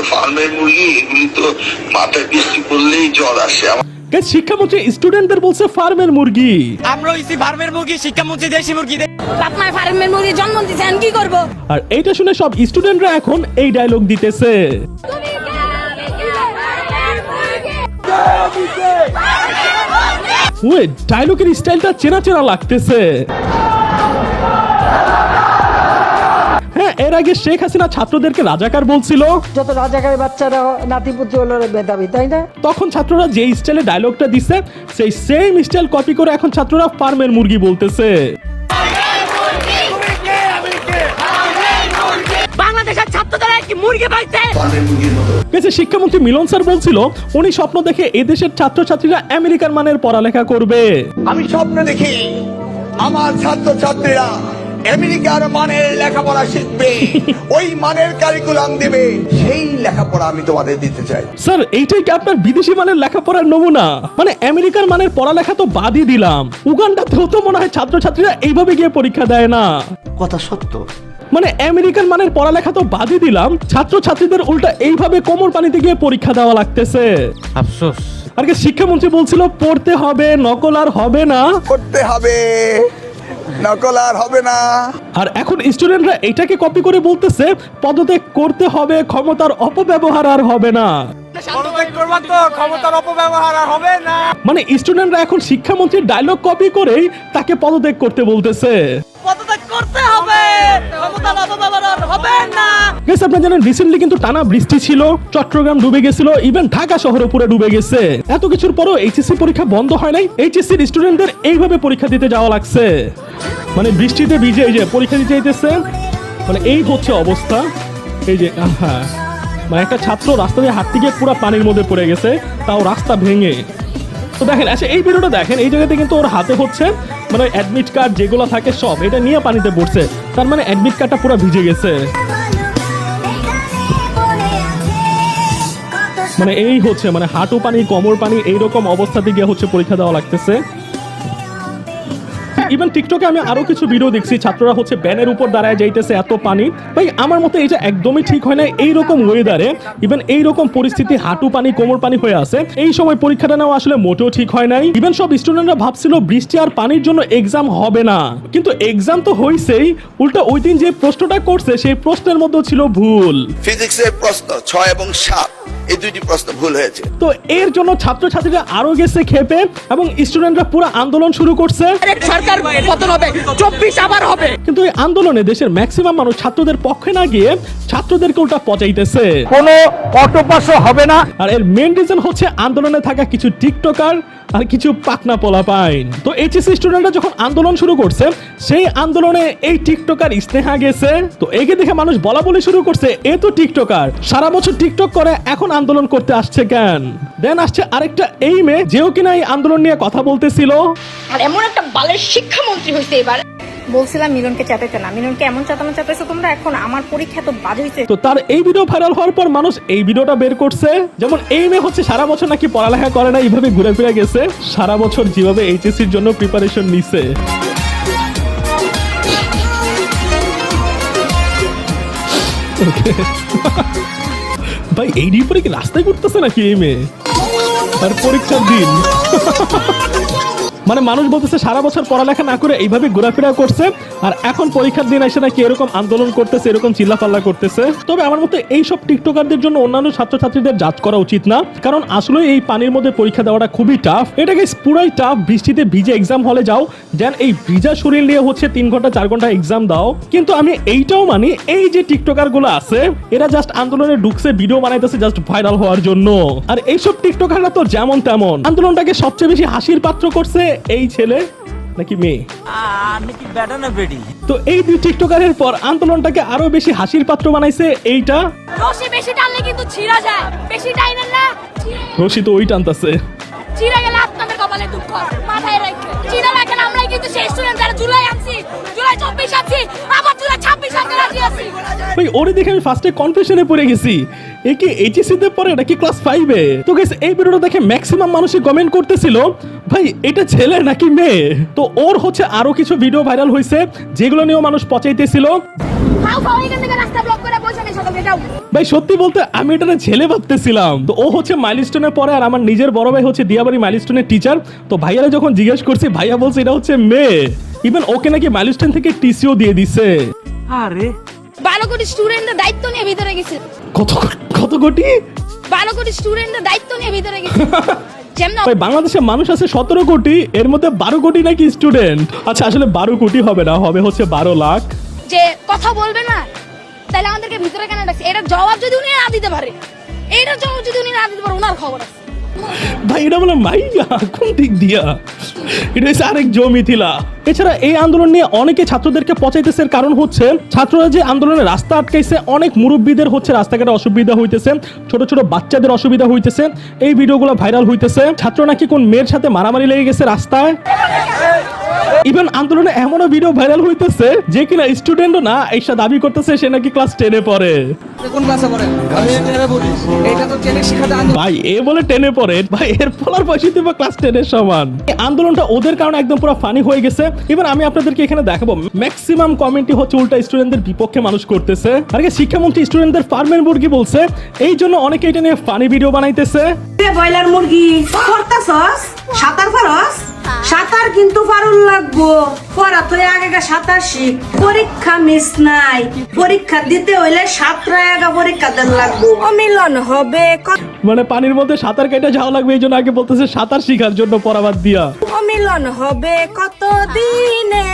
তো ফার্মের মুরগি, এগুলি তো মাথায় বৃষ্টি পড়লেই জ্বর আসে। শিক্ষামন্ত্রী স্টুডেন্টদের বলছে ফার্মের মুরগি। আমরা হইছি ফার্মের মুরগি, শিক্ষামন্ত্রী দেশি মুরগি। বাপ মা ফার্মের মুরগি জন্ম দিয়েছেন, কি করব? আর এইটা শুনে সব স্টুডেন্টরা এখন এই ডায়লগ দিতেছে। ওই ডায়লগের স্টাইলটা চেনা চেনা লাগতেছে। হ্যাঁ, এর আগে শেখ হাসিনা ছাত্রদেরকে রাজাকার বলছিল, যত রাজাকারের বাচ্চারা নাতিপুতি হলো মেধাবী, তাই না? তখন ছাত্ররা যে স্টাইলে ডায়লগটা দিছে সেই সেম স্টাইল কপি করে এখন ছাত্ররা ফার্মের মুরগি বলতেছে। বাংলাদেশের ছাত্ররা কি মুরগি পাইছে? শিক্ষামন্ত্রী মিলন স্যার বলছিল উনি স্বপ্ন দেখে এদেশের ছাত্রছাত্রীরা আমেরিকান মানের পড়ালেখা করবে। আমি স্বপ্ন দেখি আমার ছাত্রছাত্রীরা আমেরিকার মানের লেখাপড়া শিখবে, ওই মানের কারিকুলাম দেবে, সেই লেখাপড়া আমি তোমাদের দিতে চাই। স্যার, এইটাই কি আপনার বিদেশি মানের লেখাপড়ার নমুনা? মানে আমেরিকার মানের পড়ালেখা তো বাদই দিলাম, উগান্ডাতেও তো মনে হয় ছাত্রছাত্রীরা এইভাবে গিয়ে পরীক্ষা দেয় না। কথা সত্য। মানে আমেরিকান মানের পড়ালেখা তো বাদই দিলাম, ছাত্রছাত্রীদের উল্টা এইভাবে কোমর পানিতে গিয়ে পরীক্ষা দেওয়া লাগতেছে। আফসোস। আর কি শিক্ষামন্ত্রী বলছিল পড়তে হবে, নকল আর হবে না। পড়তে হবে, নকল আর হবে না। আর এখন স্টুডেন্টরা এটাকে কপি করে বলতেছে পদত্যাগ করতে হবে, ক্ষমতার অপব্যবহার আর হবে না। ক্ষমতার অপব্যবহার আর হবে না। মানে স্টুডেন্টরা এখন শিক্ষামন্ত্রীর ডায়লগ কপি করেই তাকে পদত্যাগ করতে বলতেছে। পদত্যাগ করতে হবে, ক্ষমতার অপব্যবহার আর হবে না। গাইস, আপনারা জানেন রিসেন্টলি কিন্তু টানা বৃষ্টি ছিল, চট্টগ্রাম ডুবে গেছিল, ইভেন ঢাকা শহরও পুরো ডুবে গেছে। এত কিছুর পরও এইচএসসি পরীক্ষা বন্ধ হয় নাই। এইচএসসি স্টুডেন্টদের এইভাবে পরীক্ষা দিতে যাওয়া লাগছে, মানে বৃষ্টিতে ভিজে এই যে পরীক্ষা দিতে যাইতেছে। মানে এই হচ্ছে অবস্থা। এই যে মানে একটা ছাত্র রাস্তা দিয়ে হাঁটতে গিয়ে পুরো পানির মধ্যে পড়ে গেছে, তাও রাস্তা ভেঙে। তো দেখেন, আচ্ছা এই ভিডিওটা দেখেন, এই জায়গাতে কিন্তু ওর হাতে হচ্ছে মানে অ্যাডমিট কার্ড যেগুলো থাকে সব এটা নিয়ে পানিতে পড়ছে, তার মানে অ্যাডমিট কার্ডটা পুরো ভিজে গেছে। মানে এই হচ্ছে মানে হাঁটু পানি, কোমর পানি, এইরকম অবস্থাতে গিয়ে হচ্ছে পরীক্ষা দেওয়া লাগতেছে। ইভেন টিকটকে আমি আরো কিছু ভিডিও দেখছি, ছাত্ররা হচ্ছে ব্যানের উপর দাঁড়ায় যাইতেছে, এত পানি। ভাই আমার মতে এটা একদমই ঠিক হয় না। এইরকম ওয়েদারে ইভেন এইরকম পরিস্থিতি, হাঁটু পানি, কোমর পানি হয়ে আছে, এই সময় পরীক্ষাটা নেওয়া আসলে মোটেও ঠিক হয় নাই। ইভেন সব স্টুডেন্টরা ভাবছিল বৃষ্টি আর পানির জন্য এক্সাম হবে না, কিন্তু এক্সাম তো হইছেই। উল্টা ওই দিন যে প্রশ্নটা করছে সেই প্রশ্নের মধ্যে ছিল ভুল। ফিজিক্সের প্রশ্ন 6 এবং 7 এই দুইটি প্রশ্ন ভুল হয়েছে। তো এর জন্য ছাত্রছাত্রীরা আরো গেছে খেপে এবং স্টুডেন্টরা পুরো আন্দোলন শুরু করছে। সরকার পতন হবে, 24 আবার হবে। কিন্তু এই আন্দোলনে দেশের ম্যাক্সিমাম মানুষ ছাত্রদের পক্ষে না গিয়ে ছাত্রদেরকে উল্টা পচাইতেছে। কোনো অটোপাসও হবে না। আর এর মেইন রিজন হচ্ছে আন্দোলনে থাকা কিছু টিকটকার আর কিছু পাকনা পোলাপাইন। তো এইচএসসি স্টুডেন্টরা যখন আন্দোলন শুরু করছে, সেই আন্দোলনে এই টিকটকার স্নেহা গেছে। তো একে দেখে মানুষ বলা বলি শুরু করছে, এ তো টিকটকার, সারা বছর টিকটক করে, এখন আন্দোলন করতে আসছে কেন? দেন আসছে আরেকটা এই মেয়ে, যেও কিনা এই আন্দোলন নিয়ে কথা বলতেছিল। আর এমন একটা বালের শিক্ষামন্ত্রী হইছে এবার। বলছিলাম মিলনকে চাটাইতে না, মিলনকে এমন চাটানো চাটাইছো তোমরা, এখন আমার পরীক্ষা তো বাজে হইছে। তো তার এই ভিডিও ভাইরাল হওয়ার পর মানুষ এই ভিডিওটা বের করছে। যেমন এই মেয়ে হচ্ছে সারা বছর নাকি পড়ালেখা করে না, এইভাবে ঘুরে ফিরে গেছে, সারা বছর যেভাবে এইচএসসির জন্য প্রিপারেশন নিছে। ভাই এই পরে কি রাস্তায় ঘুরতেছে নাকি এই মেয়ে? আর পরীক্ষার দিন মানে মানুষ বলতেছে সারা বছর পড়ালেখা না করে এইভাবে ঘোরাফেরা করছে, আর এখন পরীক্ষার দিন এসে নাকি এরকম আন্দোলন করতেছে, এরকম চিল্লাপাল্লা করতেছে। তবে আমার মতে এইসব টিকটকারদের জন্য অন্যান্য ছাত্রছাত্রীদের জাজ করা উচিত না, কারণ আসলে এই পানির মধ্যে পরীক্ষা দেওয়াটা খুবই টাফ। এটাকে পুরাই টাফ। বৃষ্টিতে ভিজে এক্সাম হলে যাও, দেন এই ভিজা শরীর নিয়ে হচ্ছে 3 ঘন্টা 4 ঘন্টা এক্সাম দাও। কিন্তু আমি এইটাও মানি, এই যে টিকটকার গুলো আছে এরা জাস্ট আন্দোলনে ঢুকছে, ভিডিও বানাইতেছে জাস্ট ভাইরাল হওয়ার জন্য। আর এইসব টিকটকাররা তো যেমন তেমন। আন্দোলনটাকে সবচেয়ে বেশি হাসির পাত্র করছে এই ছেলে নাকি মেয়ে? আমি কি ব্যাটা না বেডি? তো এই দুই টিকটকারের পর আন্দোলনটাকে আরো বেশি হাসির পাত্র বানাইছে এইটা। রশি বেশি টানলে কিন্তু ছিঁড়া যায়, বেশি টাইনেন না। রশি তো ওই টানতাছে, ছিঁড়া গেলে আপনাদের কপালে দুঃখ, মাথায় রাখবেন। ছিঁড়া রাখেন, আমরাই কিন্তু কিন্তু সেই স্টুডেন্ট যারা জুলাই আনছি, জুলাই 24 আনছি, আবার জুলাই 26 আনতে রাজি আছি। ভাই ওরে দেখে আমি ফার্স্টে কনফিউশনে পড়ে গেছি, এ কি এইচএসসি তে পড়ে নাকি ক্লাস 5 এ। তো গাইস এই ভিডিওটা দেখে ম্যাক্সিমাম মানুষই কমেন্ট করতেছিল ভাই এটা ছেলে নাকি মেয়ে। তো ওর হচ্ছে আরো কিছু ভিডিও ভাইরাল হয়েছে যেগুলো নিয়েও মানুষ পচাইতেছিল। ফাও এখান থেকে রাস্তা ব্লক করে বসে নেই সকাল এটাও। ভাই সত্যি বলতে আমি এটা ছেলে ভাবতেছিলাম। তো ও হচ্ছে মাইলস্টোনে পড়ে আর আমার নিজের বড় ভাই হচ্ছে দিয়াবাড়ি মাইলস্টোনের টিচার। তো ভাইয়ারা যখন জিজ্ঞেস করছে ভাইয়া বলছে এটা হচ্ছে মেয়ে। ইভেন ওকে নাকি মাইলস্টোন থেকে টিসিও দিয়ে দিছে। আরে 12 কোটি স্টুডেন্টের দায়িত্ব নিয়ে ভিতরে গেছে। কত কোটি? 12 কোটি স্টুডেন্টের দায়িত্ব নিয়ে ভিতরে গেছে। যেমন ভাই বাংলাদেশে মানুষ আছে 17 কোটি, এর মধ্যে 12 কোটি নাকি স্টুডেন্ট। আচ্ছা আসলে 12 কোটি হবে না, হবে হচ্ছে 12 লাখ। যে কথা বলবে না তাহলে আমাদেরকে ভিতরে কেন ডাকছে, এটার জবাব যদি উনি না দিতে পারে, এইটার জবাব যদি উনি না দিতে পারে ওনার খবর আছে। ভাই এটা বলে মাইয়া কোন দিক দিয়া, এটা হচ্ছে আরেক জমিথিলা। এছাড়া এই আন্দোলন নিয়ে অনেকে ছাত্রদেরকে পচাইতেছে, কারণ হচ্ছে ছাত্ররা যে আন্দোলনে রাস্তা আটকাইছে, অনেক মুরব্বীদের হচ্ছে রাস্তাঘাটে অসুবিধা হইতেছে, ছোট ছোট বাচ্চাদের অসুবিধা হইতেছে, এই ভিডিওগুলো ভাইরাল হইতেছে। ছাত্র নাকি কোন মেয়ের সাথে মারামারি লেগে গেছে রাস্তায়। ইভেন আন্দোলনে এমনও ভিডিও ভাইরাল হইতেছে যে কিনা স্টুডেন্টও না এসে দাবি করতেছে সে নাকি ক্লাস 10 এ পড়ে। কোন ক্লাসে পড়ে? আমি 10 এ পড়ি। এটা তো টেনে শিখাতে ভাই এ বলে 10 এ পড়ে, ভাই এর পড়ার বয়সই তো ক্লাস 10 এর সমান। এই আন্দোলনটা ওদের কারণে একদম পুরো ফানি হয়ে গেছে। এবার আমি আপনাদেরকে এখানে দেখাবো ম্যাক্সিমাম কমেন্টই হচ্ছে উল্টা স্টুডেন্টদের বিপক্ষে মানুষ করতেছে। আর কি শিক্ষামন্ত্রী স্টুডেন্টদের ফার্মের মুরগি বলছে, এই জন্য অনেকে এটা নিয়ে ফানি ভিডিও বানাইতেছে। ব্রয়লার মুরগি করতাছস, সাঁতার পারস, সাঁতার কিন্তু পারুল লাগবো, পড়া তো আগে সাঁতার শিখ, পরীক্ষা মিস নাই, পরীক্ষা দিতে হইলে 7 পরীক্ষা দেন লাগবো, অমিলন হবে, মানে পানির মধ্যে সাঁতার কেটে যাওয়া লাগবে, এই জন্য আগে বলতেছে সাঁতার শিখার জন্য পড়াবাদ দিয়া। অমিলন হবে কত দিনে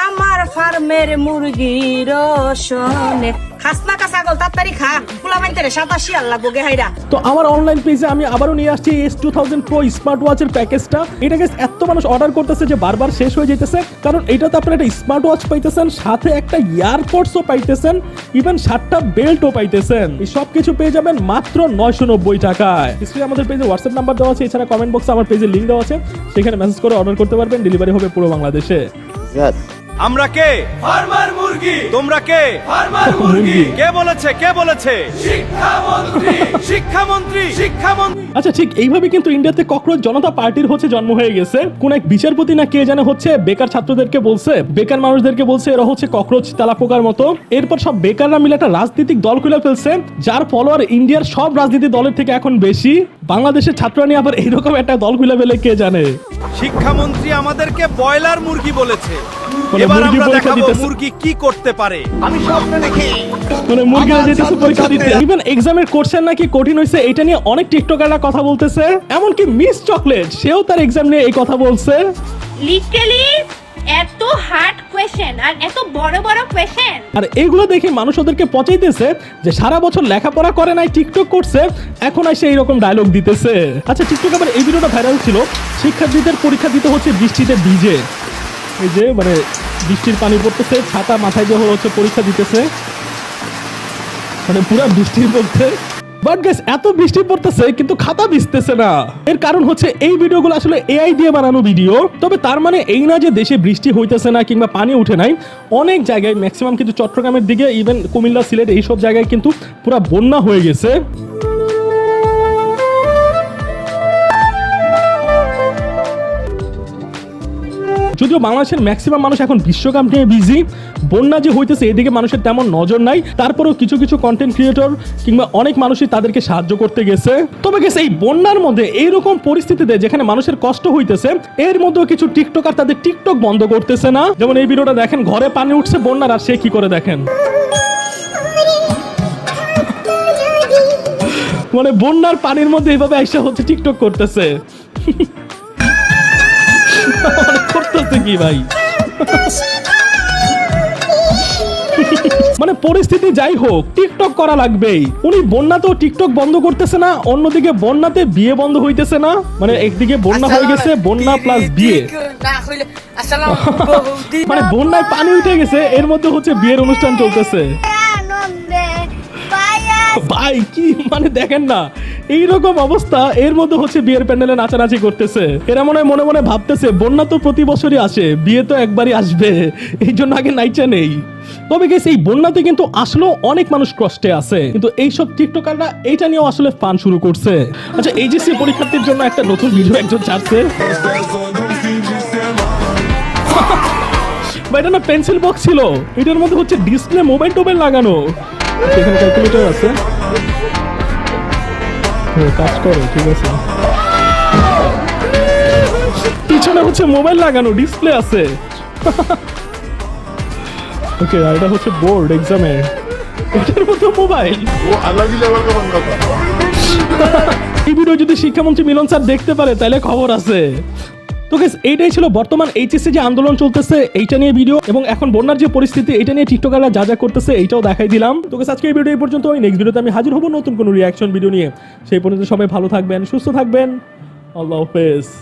আমার ফার্মের মুরগির রসনে, খাস না ছাগল তাড়াতাড়ি খা, ফুলা মাইতে রে সাঁতার শিয়ার লাগবো গে হাইরা। তো আমার অনলাইন পেজে আমি আবারও নিয়ে আসছি S2000 Pro স্মার্ট ওয়াচের প্যাকেজটা। এটাকে এত মানুষ অর্ডার করতেছে যে বারবার শেষ হয়ে যেতেছে, কারণ এটাতে আপনারা একটা স্মার্ট ওয়াচ পাইতেছেন, সাথে একটা ইয়ারপডসও পাইতেছেন, ইভেন 7টা বেল্টও পাইতেছেন। এই সব কিছু পেয়ে যাবেন মাত্র 990 টাকায়। স্ক্রিনে আমাদের পেজে হোয়াটসঅ্যাপ নাম্বার দেওয়া আছে, এছাড়া কমেন্ট বক্সে আমার পেজের লিঙ্ক দেওয়া আছে, সেখানে মেসেজ করে অর্ডার করতে পারবেন। ডেলিভারি হবে পুরো বাংলাদেশে। আমরা কে? ফার্মার মুরগি। তোমরা কে? ফার্মার মুরগি। কে বলেছে? কে বলেছে? শিক্ষামন্ত্রী। শিক্ষামন্ত্রী। শিক্ষামন্ত্রী। আচ্ছা ঠিক এইভাবে কিন্তু ইন্ডিয়াতে ককরোচ জনতা পার্টির হচ্ছে জন্ম হয়ে গেছে। কোন এক বিচারপতি না কে জানে হচ্ছে বেকার ছাত্রদেরকে বলছে, বেকার মানুষদেরকে বলছে এরা হচ্ছে ককরোচ তেলাপোকার মতো। এরপর সব বেকাররা মিলে একটা রাজনৈতিক দল খুলে ফেলছে, যার ফলোয়ার ইন্ডিয়ার সব রাজনীতি দলের থেকে এখন বেশি। বাংলাদেশের ছাত্ররা নিয়ে আবার এইরকম একটা দল খুলে ফেলে কে জানে। শিক্ষামন্ত্রী আমাদেরকে ব্রয়লার মুরগি বলেছে। মানে এবার মুরগি আমরা পরীক্ষা দেখাবো দিতেছে। মুরগি কি করতে পারে। আমি স্বপ্ন দেখি মানে মুরগিরা যেতেছে পরীক্ষা দিতে। ইভেন এক্সামের কোশ্চেন নাকি কঠিন হয়েছে, এটা নিয়ে অনেক টিকটকাররা কথা বলতেছে। এমনকি মিস চকলেট সেও তার এক্সাম নিয়ে এই কথা বলছে। লিটারালি এত হার্ড কোশ্চেন আর এত বড় বড় কোশ্চেন, আর এগুলো দেখে মানুষ ওদেরকে পচাইতেছে যে সারা বছর লেখাপড়া করে নাই, টিকটক করছে, এখন এসে এইরকম ডায়লগ দিতেছে। আচ্ছা টিকটক আবার এই ভিডিওটা ভাইরাল ছিল, শিক্ষার্থীদের পরীক্ষা দিতে হচ্ছে বৃষ্টিতে ভিজে। এই যে মানে বৃষ্টির পানি পড়তেছে, ছাতা মাথায় দিয়ে হচ্ছে পরীক্ষা দিতেছে, মানে পুরো বৃষ্টির মধ্যে। বাট গাইস এত বৃষ্টি পড়তেছে কিন্তু খাতা ভিজতেছে না। এর কারণ হচ্ছে এই ভিডিওগুলো আসলে এআই দিয়ে বানানো ভিডিও। তবে তার মানে এই না যে দেশে বৃষ্টি হইতেছে না কিংবা পানি উঠে নাই। অনেক জায়গায় ম্যাক্সিমাম কিন্তু চট্টগ্রামের দিকে, ইভেন কুমিল্লা, সিলেট এইসব জায়গায় কিন্তু পুরো বন্যা হয়ে গেছে। যদিও বাংলাদেশের ম্যাক্সিমাম মানুষ এখন বিশ্বকাপ নিয়ে বিজি, বন্যা যে হইতেছে এদিকে মানুষের তেমন নজর নাই। তারপরেও কিছু কিছু কন্টেন্ট ক্রিয়েটর কিংবা অনেক মানুষই তাদেরকে সাহায্য করতে গেছে। তবে গেছে এই বন্যার মধ্যে এইরকম পরিস্থিতিতে যেখানে মানুষের কষ্ট হইতেছে, এর মধ্যেও কিছু টিকটকার তাদের টিকটক বন্ধ করতেছে না। যেমন এই ভিডিওটা দেখেন, ঘরে পানি উঠছে বন্যার, আর সে কি করে দেখেন, মানে বন্যার পানির মধ্যে এইভাবে আইসা হচ্ছে টিকটক করতেছে। করতেছে কি ভাই, মানে পরিস্থিতি যাই হোক টিকটক করা লাগবেই। উনি বন্যাতেও টিকটক বন্ধ করতেছে না, অন্যদিকে বন্যাতে বিয়ে বন্ধ হইতেছে না। মানে একদিকে বন্যা হয়ে গেছে, বন্যা প্লাস বিয়ে, মানে বন্যায় পানি উঠে গেছে, এর মধ্যে হচ্ছে বিয়ের অনুষ্ঠান চলতেছে। ভাই কি মানে দেখেন না, এইরকম অবস্থা, এর মধ্যে হচ্ছে বিয়ের প্যান্ডেলে নাচানাচি করতেছে। এরা মনে হয় মনে মনে ভাবতেছে বন্যা তো প্রতি বছরই আসে, বিয়ে তো একবারই আসবে, এই জন্য আগে নাইচা নেই। তবে গেছে এই বন্যাতে কিন্তু আসলেও অনেক মানুষ কষ্টে আছে, কিন্তু এইসব টিকটকাররা এইটা নিয়েও আসলে ফান শুরু করছে। আচ্ছা, এইচএসসি পরীক্ষার্থীর জন্য একটা নতুন ভিডিও একজন ছাড়ছে। বা এটা না পেন্সিল বক্স ছিল, এটার মধ্যে হচ্ছে ডিসপ্লে মোবাইল টোবাইল লাগানো। এখানে ক্যালকুলেটর আছে, কাজ করে, ঠিক আছে। পিছনে হচ্ছে মোবাইল লাগানো, ডিসপ্লে আছে। ওকে, আর এটা হচ্ছে বোর্ড এক্সামে, এটার মধ্যে মোবাইল। এই ভিডিও যদি শিক্ষামন্ত্রী মিলন স্যার দেখতে পারে তাহলে খবর আছে। তো গাইস, এইটাই ছিল বর্তমান এইচএসসি যে আন্দোলন চলতেছে এইটা নিয়ে ভিডিও, এবং এখন বন্যার যে পরিস্থিতি এটা নিয়ে টিকটকাররা যা যা করতেছে এইটাও দেখাই দিলাম। তো গাইস, আজকে এই ভিডিও এই পর্যন্ত। নেক্সট ভিডিওতে আমি হাজির হব নতুন কোনো রিয়াকশন ভিডিও নিয়ে। সেই পর্যন্ত সবাই ভালো থাকবেন, সুস্থ থাকবেন। আল্লাহ হাফেজ।